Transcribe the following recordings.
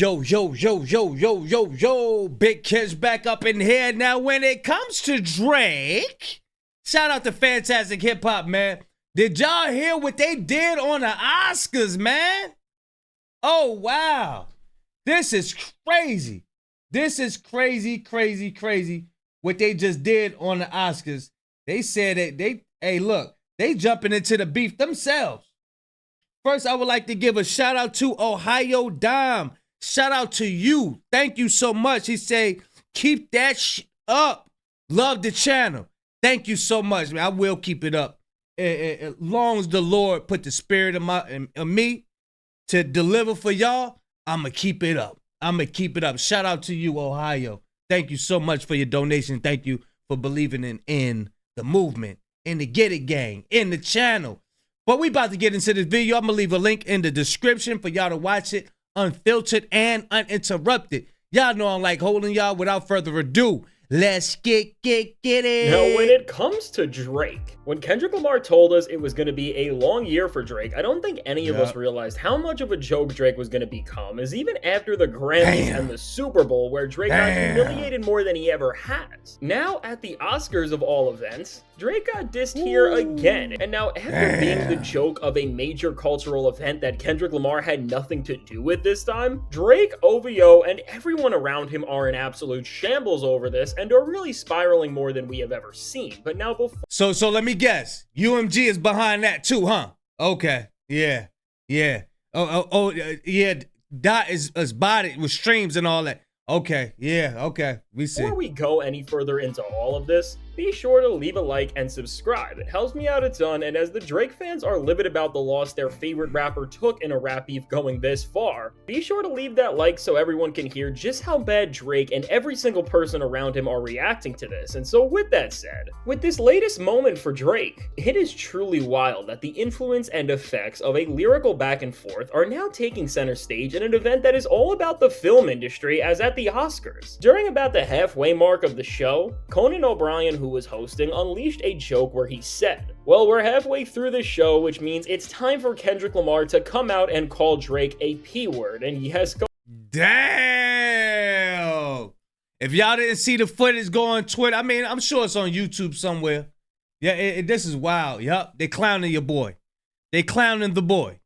Yo, Big Kids back up in here. Now, when it comes to Drake, shout out to Fantastic Hip Hop, man. Did y'all hear what they did on the Oscars, man? Oh, wow. This is crazy. This is crazy what they just did on the Oscars. They said that they jumping into the beef themselves. First, I would like to give a shout out to Ohio Dime. Shout out to you. Thank you so much. He say, keep that up. Love the channel. Thank you so much, man. I will keep it up. As long as the Lord put the spirit in me to deliver for y'all, I'ma keep it up. Shout out to you, Ohio. Thank you so much for your donation. Thank you for believing in the movement, in the Get It Gang, in the channel. But we about to get into this video. I'm going to leave a link in the description for y'all to watch it unfiltered and uninterrupted. Y'all know I'm like holding y'all. Without further ado, let's get it. Now, when it comes to Drake, when Kendrick Lamar told us it was going to be a long year for Drake, I don't think any of us realized how much of a joke Drake was going to become, as even after the Grammys and the Super Bowl, where Drake got humiliated more than he ever has. Now, at the Oscars of all events, Drake got dissed here again, and now after being the joke of a major cultural event that Kendrick Lamar had nothing to do with this time, Drake, OVO, and everyone around him are in absolute shambles over this and are really spiraling more than we have ever seen. But now before— So let me guess, UMG is behind that too, huh? Okay, yeah. Yeah. Dot is bodied with streams and all that. Okay, yeah, okay, we see. Before we go any further into all of this, be sure to leave a like and subscribe. It helps me out a ton, and as the Drake fans are livid about the loss their favorite rapper took in a rap beef going this far, be sure to leave that like so everyone can hear just how bad Drake and every single person around him are reacting to this. And so with that said, with this latest moment for Drake, it is truly wild that the influence and effects of a lyrical back and forth are now taking center stage in an event that is all about the film industry, as at the Oscars. During about the halfway mark of the show, Conan O'Brien, who was hosting, unleashed a joke where he said, "Well, we're halfway through the show, which means it's time for Kendrick Lamar to come out and call Drake a P-word." And yes, damn. If y'all didn't see the footage, go on Twitter. I mean, I'm sure it's on YouTube somewhere. Yeah, this is wild. Yup, they clowning your boy. They clowning the boy.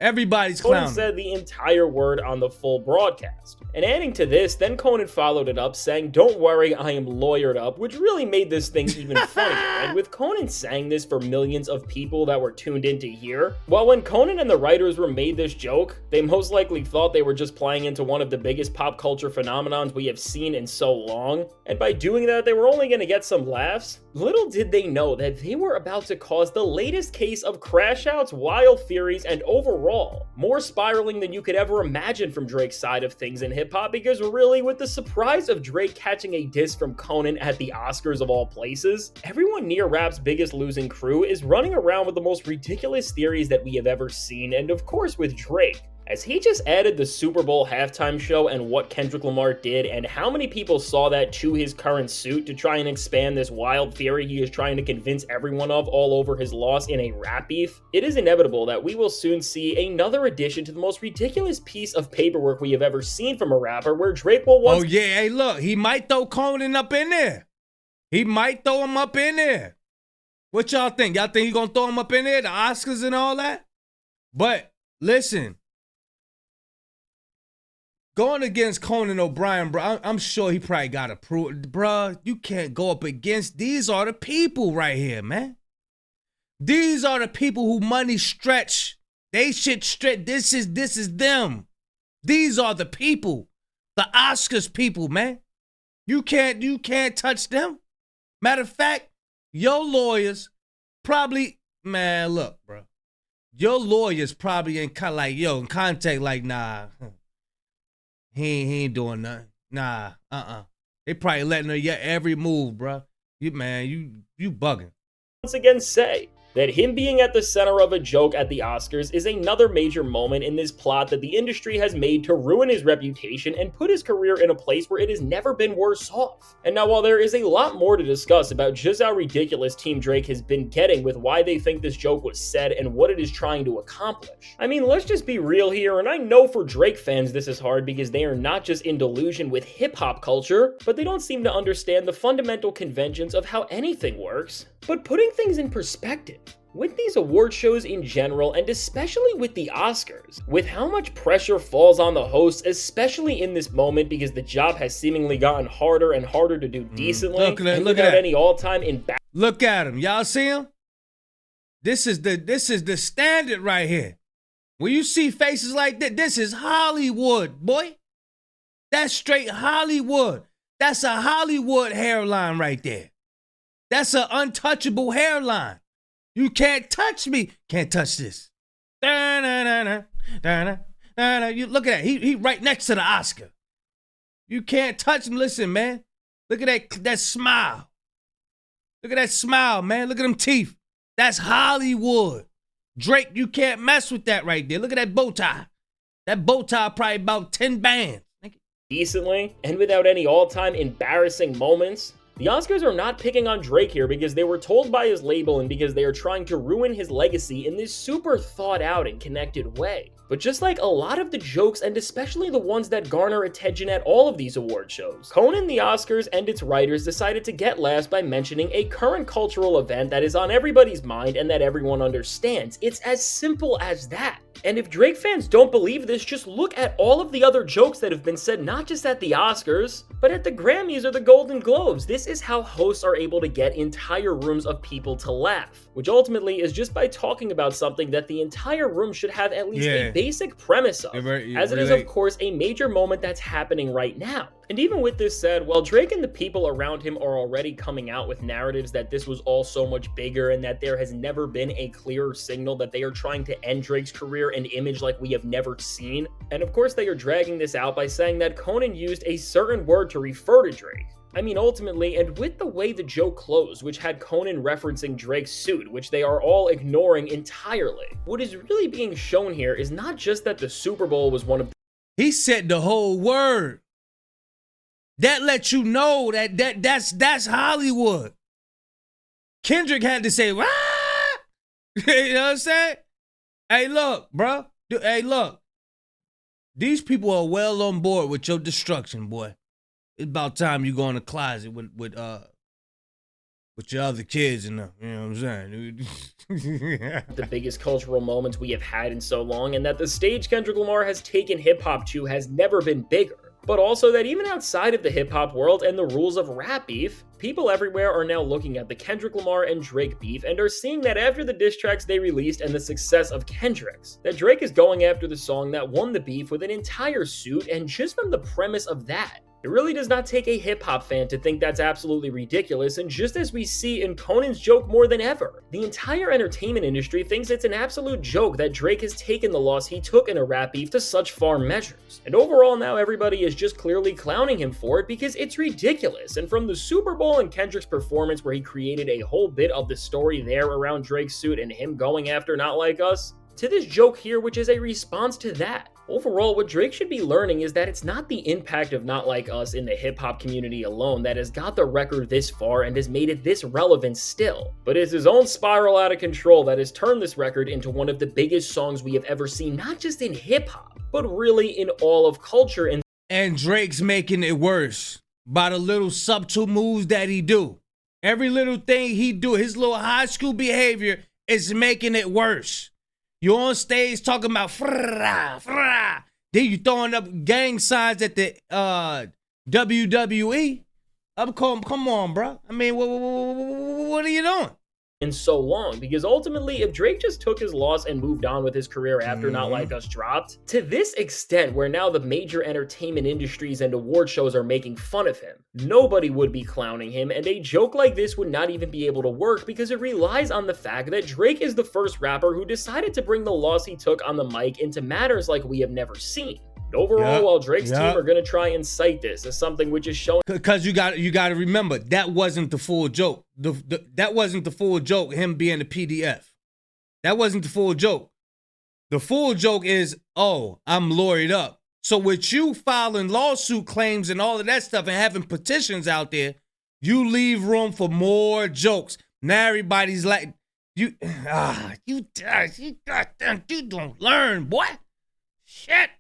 Everybody's clowning. Conan said the entire word on the full broadcast. And adding to this, then Conan followed it up saying, "Don't worry, I am lawyered up," which really made this thing even funnier. And with Conan saying this for millions of people that were tuned in to hear, well, when Conan and the writers made this joke, they most likely thought they were just playing into one of the biggest pop culture phenomenons we have seen in so long. And by doing that, they were only going to get some laughs. Little did they know that they were about to cause the latest case of crash outs, wild theories, and overall more spiraling than you could ever imagine from Drake's side of things in hip-hop, because really, with the surprise of Drake catching a diss from Conan at the Oscars of all places, everyone near rap's biggest losing crew is running around with the most ridiculous theories that we have ever seen, and of course with Drake, as he just added the Super Bowl halftime show and what Kendrick Lamar did and how many people saw that to his current suit to try and expand this wild theory he is trying to convince everyone of all over his loss in a rap beef. It is inevitable that we will soon see another addition to the most ridiculous piece of paperwork we have ever seen from a rapper, where Drake will once— Oh yeah, hey look, he might throw Conan up in there. He might throw him up in there. What y'all think? Y'all think he gonna throw him up in there, the Oscars and all that? But listen, going against Conan O'Brien, bro, I'm sure he probably got approved. Bro, you can't go up against— these are the people right here, man. These are the people who money stretch. They shit stretch. This is them. These are the people. The Oscars people, man. You can't touch them. Matter of fact, your lawyers probably— man, look, bro. Your lawyers probably in contact like, nah. He ain't doing nothing. Nah, They probably letting her get every move, bro. You bugging. Once again say, that him being at the center of a joke at the Oscars is another major moment in this plot that the industry has made to ruin his reputation and put his career in a place where it has never been worse off. And now, while there is a lot more to discuss about just how ridiculous Team Drake has been getting with why they think this joke was said and what it is trying to accomplish, I mean, let's just be real here, and I know for Drake fans this is hard because they are not just in delusion with hip-hop culture, but they don't seem to understand the fundamental conventions of how anything works. But putting things in perspective, with these award shows in general, and especially with the Oscars, with how much pressure falls on the hosts, especially in this moment because the job has seemingly gotten harder and harder to do decently, and without any all-time embarrassment. Look at him. Y'all see him? This is the standard right here. When you see faces like that, this is Hollywood, boy. That's straight Hollywood. That's a Hollywood hairline right there. That's an untouchable hairline. You can't touch me. Can't touch this. You look at that. He right next to the Oscar. You can't touch him. Listen, man. Look at that smile. Look at that smile, man. Look at them teeth. That's Hollywood. Drake, you can't mess with that right there. Look at that bow tie. That bow tie probably about 10 bands. Decently, and without any all-time embarrassing moments. The Oscars are not picking on Drake here because they were told by his label and because they are trying to ruin his legacy in this super thought out and connected way. But just like a lot of the jokes, and especially the ones that garner attention at all of these award shows, Conan, the Oscars, and its writers decided to get last by mentioning a current cultural event that is on everybody's mind and that everyone understands. It's as simple as that. And if Drake fans don't believe this, just look at all of the other jokes that have been said not just at the Oscars, but at the Grammys or the Golden Globes. This is how hosts are able to get entire rooms of people to laugh, which ultimately is just by talking about something that the entire room should have at least a basic premise of, as it is of course a major moment that's happening right now. And even with this said, while Drake and the people around him are already coming out with narratives that this was all so much bigger and that there has never been a clearer signal that they are trying to end Drake's career and image like we have never seen, and of course they are dragging this out by saying that Conan used a certain word to refer to Drake. I mean, ultimately, and with the way the joke closed, which had Conan referencing Drake's suit, which they are all ignoring entirely, what is really being shown here is not just that the Super Bowl was one of He said the whole word. That lets you know that's Hollywood. Kendrick had to say, "What?" You know what I'm saying? Hey, look, bro. Hey, look. These people are well on board with your destruction, boy. It's about time you go in the closet with your other kids and them. You know what I'm saying? the biggest cultural moments we have had in so long, and that the stage Kendrick Lamar has taken hip-hop to has never been bigger. But also that even outside of the hip-hop world and the rules of rap beef, people everywhere are now looking at the Kendrick Lamar and Drake beef and are seeing that after the diss tracks they released and the success of Kendrick's, that Drake is going after the song that won the beef with an entire suit, and just from the premise of that, it really does not take a hip-hop fan to think that's absolutely ridiculous, and just as we see in Conan's joke more than ever, the entire entertainment industry thinks it's an absolute joke that Drake has taken the loss he took in a rap beef to such far measures. And overall now everybody is just clearly clowning him for it because it's ridiculous, and from the Super Bowl and Kendrick's performance where he created a whole bit of the story there around Drake's suit and him going after Not Like Us, to this joke here which is a response to that. Overall, what Drake should be learning is that it's not the impact of Not Like Us in the hip-hop community alone that has got the record this far and has made it this relevant still, but it's his own spiral out of control that has turned this record into one of the biggest songs we have ever seen, not just in hip-hop, but really in all of culture. And Drake's making it worse by the little subtle moves that he do. Every little thing he do, his little high school behavior is making it worse. You on stage talking about frah, frah. Then you throwing up gang signs at the WWE. Come on, bro. I mean, what are you doing? In so long, because ultimately if Drake just took his loss and moved on with his career after Not Like Us dropped, to this extent where now the major entertainment industries and award shows are making fun of him, nobody would be clowning him, and a joke like this would not even be able to work because it relies on the fact that Drake is the first rapper who decided to bring the loss he took on the mic into matters like we have never seen. Overall, while Drake's team are going to try and cite this as something which is showing... Because you got to remember, that wasn't the full joke. That wasn't the full joke, him being a PDF. That wasn't the full joke. The full joke is, oh, I'm lawyered up. So with you filing lawsuit claims and all of that stuff and having petitions out there, you leave room for more jokes. Now everybody's like, you don't learn, boy. Shit.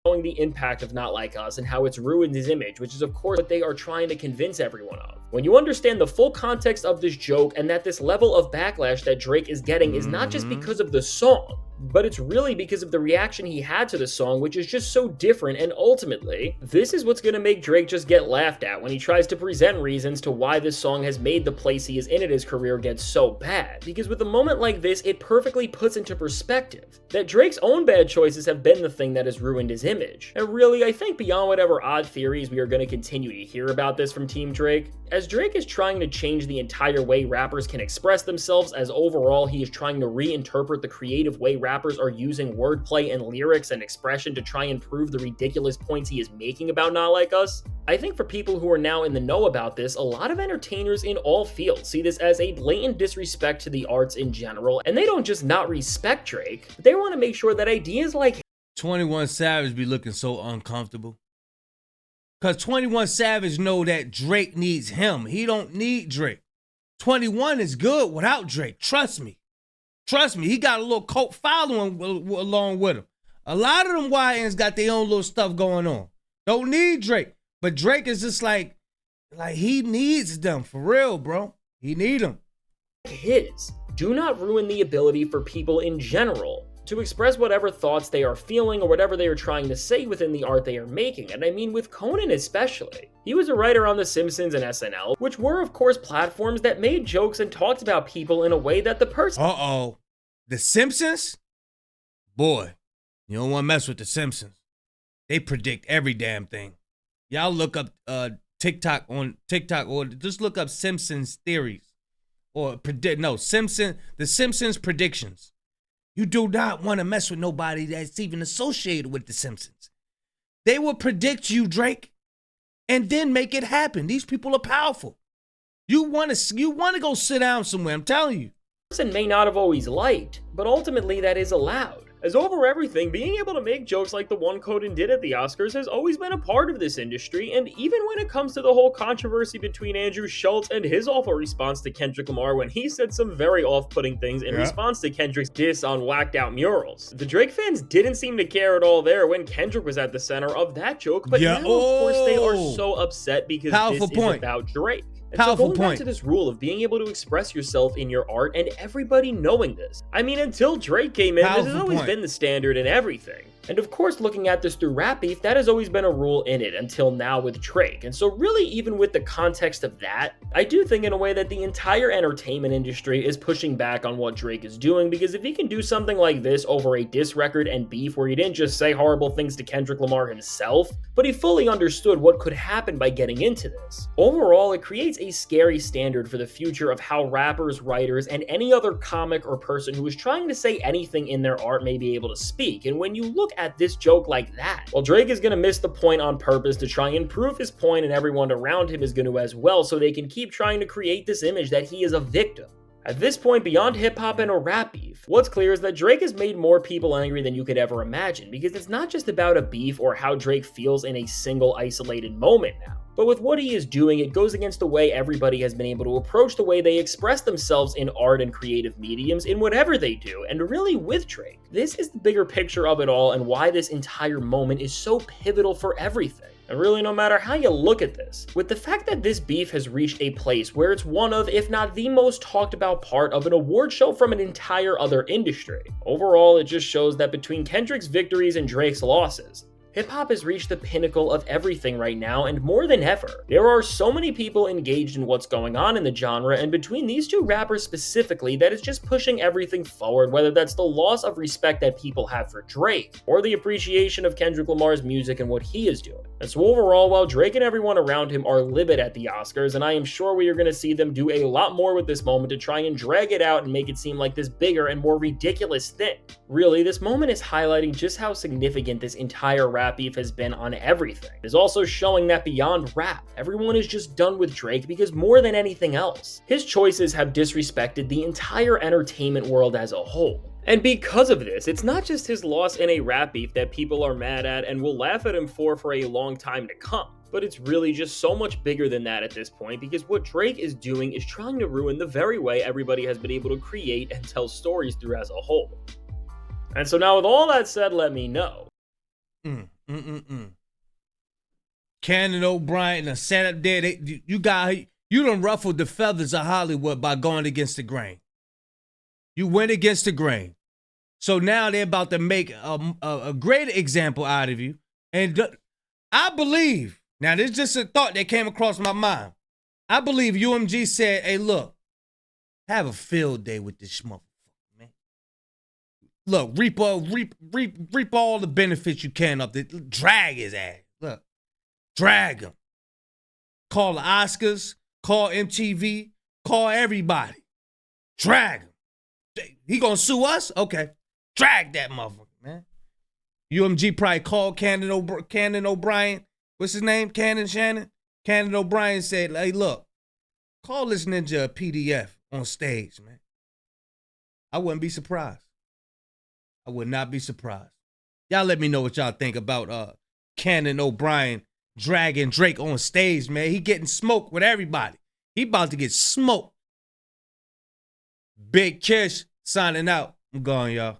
The impact of Not Like Us and how it's ruined his image, which is of course what they are trying to convince everyone of. When you understand the full context of this joke and that this level of backlash that Drake is getting is not just because of the song, but it's really because of the reaction he had to the song, which is just so different, and ultimately, this is what's gonna make Drake just get laughed at when he tries to present reasons to why this song has made the place he is in his career get so bad. Because with a moment like this, it perfectly puts into perspective that Drake's own bad choices have been the thing that has ruined his image. And really, I think beyond whatever odd theories we are gonna continue to hear about this from Team Drake, as Drake is trying to change the entire way rappers can express themselves, as overall he is trying to reinterpret the creative way rappers are using wordplay and lyrics and expression to try and prove the ridiculous points he is making about Not Like Us, I think for people who are now in the know about this, a lot of entertainers in all fields see this as a blatant disrespect to the arts in general, and they don't just not respect Drake, but they want to make sure that ideas like 21 Savage be looking so uncomfortable. Because 21 Savage know that Drake needs him. He don't need Drake. 21 is good without Drake. Trust me. Trust me. He got a little cult following along with him. A lot of them YNs got their own little stuff going on. Don't need Drake. But Drake is just like he needs them. For real, bro. He need them. His do not ruin the ability for people in general to express whatever thoughts they are feeling or whatever they are trying to say within the art they are making. And I mean with Conan especially. He was a writer on The Simpsons and SNL, which were of course platforms that made jokes and talked about people in a way that the person... The Simpsons? Boy, you don't want to mess with The Simpsons. They predict every damn thing. Y'all look up TikTok or just look up Simpsons theories or The Simpsons predictions. You do not want to mess with nobody that's even associated with The Simpsons. They will predict you, Drake, and then make it happen. These people are powerful. You want to go sit down somewhere, I'm telling you. Person may not have always liked, but ultimately that is allowed. As over everything, being able to make jokes like the one Conan did at the Oscars has always been a part of this industry, and even when it comes to the whole controversy between Andrew Schultz and his awful response to Kendrick Lamar when he said some very off-putting things in response to Kendrick's diss on whacked out murals. The Drake fans didn't seem to care at all there when Kendrick was at the center of that joke, but now of course they are so upset because this is about Drake. And so going back to this rule of being able to express yourself in your art and everybody knowing this. I mean, until Drake came in, this has always been the standard in everything. And of course, looking at this through rap beef, that has always been a rule in it until now with Drake. And so really, even with the context of that, I do think in a way that the entire entertainment industry is pushing back on what Drake is doing, because if he can do something like this over a diss record and beef where he didn't just say horrible things to Kendrick Lamar himself, but he fully understood what could happen by getting into this. Overall, it creates a scary standard for the future of how rappers, writers, and any other comic or person who is trying to say anything in their art may be able to speak. And when you look at this joke like that, well, Drake is going to miss the point on purpose to try and prove his point, and everyone around him is going to as well, so they can keep trying to create this image that he is a victim. At this point, beyond hip-hop and a rap beef, what's clear is that Drake has made more people angry than you could ever imagine, because it's not just about a beef or how Drake feels in a single isolated moment now. But with what he is doing, it goes against the way everybody has been able to approach the way they express themselves in art and creative mediums in whatever they do, and really with Drake. This is the bigger picture of it all and why this entire moment is so pivotal for everything. And really, no matter how you look at this, with the fact that this beef has reached a place where it's one of, if not the most talked about part of an award show from an entire other industry, overall it just shows that between Kendrick's victories and Drake's losses, hip-hop has reached the pinnacle of everything right now, and more than ever, there are so many people engaged in what's going on in the genre, and between these two rappers specifically, that is just pushing everything forward, whether that's the loss of respect that people have for Drake, or the appreciation of Kendrick Lamar's music and what he is doing. And so overall, while Drake and everyone around him are livid at the Oscars, and I am sure we are going to see them do a lot more with this moment to try and drag it out and make it seem like this bigger and more ridiculous thing. Really, this moment is highlighting just how significant this entire rap beef has been on everything. It is also showing that beyond rap, everyone is just done with Drake because more than anything else, his choices have disrespected the entire entertainment world as a whole. And because of this, it's not just his loss in a rap beef that people are mad at and will laugh at him for a long time to come. But it's really just so much bigger than that at this point, because what Drake is doing is trying to ruin the very way everybody has been able to create and tell stories through as a whole. And so now with all that said, let me know. Conan O'Brien done sat up there. You done ruffled the feathers of Hollywood by going against the grain. You went against the grain. So now they're about to make a great example out of you. And I believe, now this is just a thought that came across my mind. I believe UMG said, hey, look, have a field day with this motherfucker, man. Look, reap all the benefits you can up there. Drag his ass. Look, drag him. Call the Oscars, call MTV, call everybody. Drag him. He gonna sue us? Okay. Drag that motherfucker, man. UMG probably called Conan O'Brien. What's his name? Shannon? Conan O'Brien said, hey, look, call this ninja a PDF on stage, man. I wouldn't be surprised. I would not be surprised. Y'all let me know what y'all think about Conan O'Brien dragging Drake on stage, man. He getting smoked with everybody. He about to get smoked. Big Kish signing out. I'm gone, y'all.